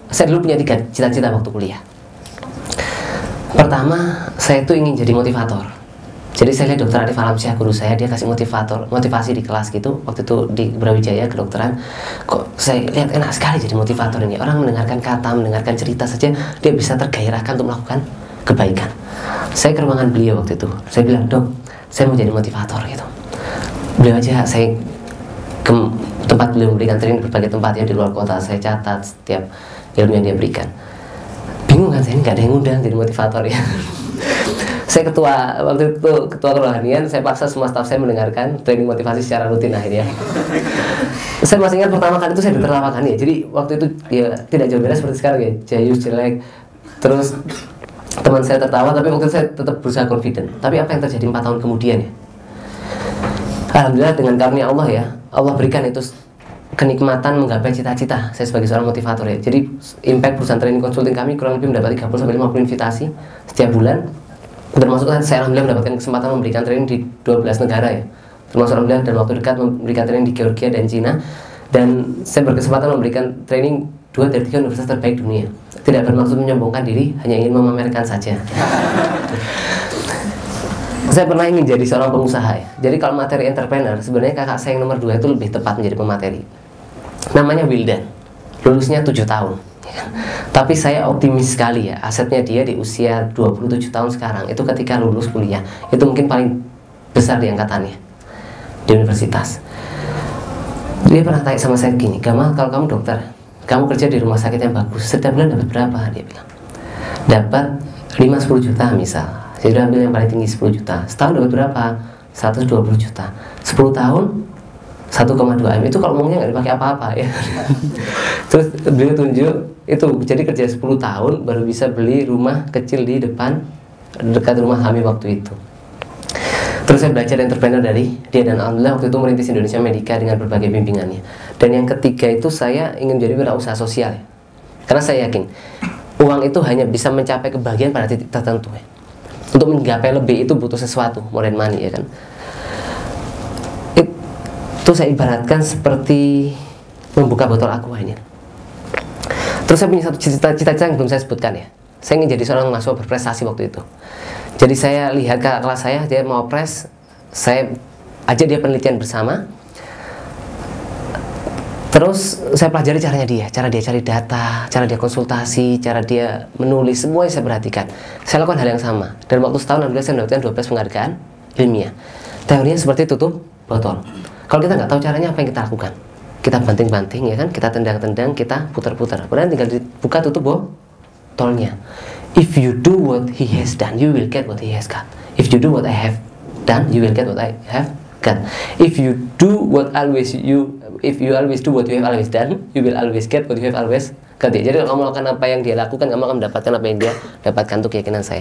Saya dulu punya 3 cita-cita waktu kuliah. Pertama, saya tuh ingin jadi motivator. Jadi saya lihat Dr. Arif Alamsyah, guru saya, dia kasih motivasi di kelas gitu. Waktu itu di Brawijaya kedokteran, kok saya lihat enak sekali jadi motivator ini. Orang mendengarkan kata, mendengarkan cerita saja, dia bisa tergairahkan untuk melakukan kebaikan. Saya ke ruangan beliau waktu itu. Saya bilang, "Dok, saya mau jadi motivator gitu." Beliau aja, saya ke tempat beliau memberikan training berbagai tempat ya di luar kota. Saya catat setiap ilmu yang dia berikan. Bingung kan, saya nggak ada yang undang jadi motivator ya. Saya waktu itu ketua kerohanian, saya paksa semua staf saya mendengarkan training motivasi secara rutin akhirnya. Saya masih ingat pertama kali itu saya ditertawakan ya. Jadi waktu itu ya tidak jauh beda seperti sekarang ya, jayus, jelek. Terus teman saya tertawa, tapi waktu itu saya tetap berusaha confident. Tapi apa yang terjadi 4 tahun kemudian ya? Alhamdulillah dengan karunia Allah ya, Allah berikan itu kenikmatan menggapai cita-cita saya sebagai seorang motivator ya. Jadi impact perusahaan training consulting kami kurang lebih mendapat 30-50 invitasi setiap bulan. Termasuk saya alhamdulillah mendapatkan kesempatan memberikan training di 12 negara ya. Termasuk alhamdulillah dan waktu dekat memberikan training di Georgia dan Cina. Dan saya berkesempatan memberikan training 2 dari 3 universitas terbaik dunia. Tidak bermaksud menyombongkan diri, hanya ingin memamerkan saja. Saya pernah ingin jadi seorang pengusaha ya. Jadi kalau materi entrepreneur, sebenarnya kakak saya yang nomor 2 itu lebih tepat menjadi pemateri. Namanya Wildan, lulusnya 7 tahun ya. Tapi saya optimis sekali ya, asetnya dia di usia 27 tahun sekarang, itu ketika lulus kuliah, itu mungkin paling besar di angkatannya di universitas. Dia pernah tanya sama saya gini, "Gamal, kalau kamu dokter, kamu kerja di rumah sakit yang bagus, setiap bulan dapat berapa?" Dia bilang, "Dapat 5-10 juta misal." Saya sudah ambil yang paling tinggi 10 juta. Setahun dapat berapa? 120 juta. 10 tahun 1,2 M. Itu kalau ngomongnya nggak dipakai apa-apa ya. Terus beliau tunjuk itu, jadi kerja 10 tahun baru bisa beli rumah kecil di dekat rumah kami waktu itu. Terus saya belajar entrepreneur dari dia, dan alhamdulillah waktu itu merintis Indonesia Medica dengan berbagai bimbingannya. Dan yang ketiga itu saya ingin jadi wirausaha sosial ya. Karena saya yakin uang itu hanya bisa mencapai kebahagiaan pada titik tertentu ya. Untuk menggapai lebih itu butuh sesuatu, more than money ya kan. Itu saya ibaratkan seperti membuka botol aqua ini. Terus saya punya satu cita-cita yang belum saya sebutkan ya. Saya ingin jadi seorang mahasiswa berprestasi waktu itu. Jadi saya lihat kakak kelas saya, dia mau pres, saya ajak dia penelitian bersama. Terus saya pelajari caranya dia, cara dia cari data, cara dia konsultasi, cara dia menulis, semua yang saya perhatikan. Saya lakukan hal yang sama. Dan waktu setahun alhamdulillah saya mendapatkan 12 penghargaan ilmiah. Teorinya seperti tutup botol. Kalau kita nggak tahu caranya, apa yang kita lakukan? Kita banting-banting ya kan, kita tendang-tendang, kita putar-putar. Kemudian tinggal dibuka tutup botolnya. If you do what he has done, you will get what he has got. If you do what I have done, you will get what I have got. If you do what if you always do what you have always done, you will always get what you have always got. Jadi kalau kamu melakukan apa yang dia lakukan, kamu akan mendapatkan apa yang dia dapatkan. Untuk keyakinan saya.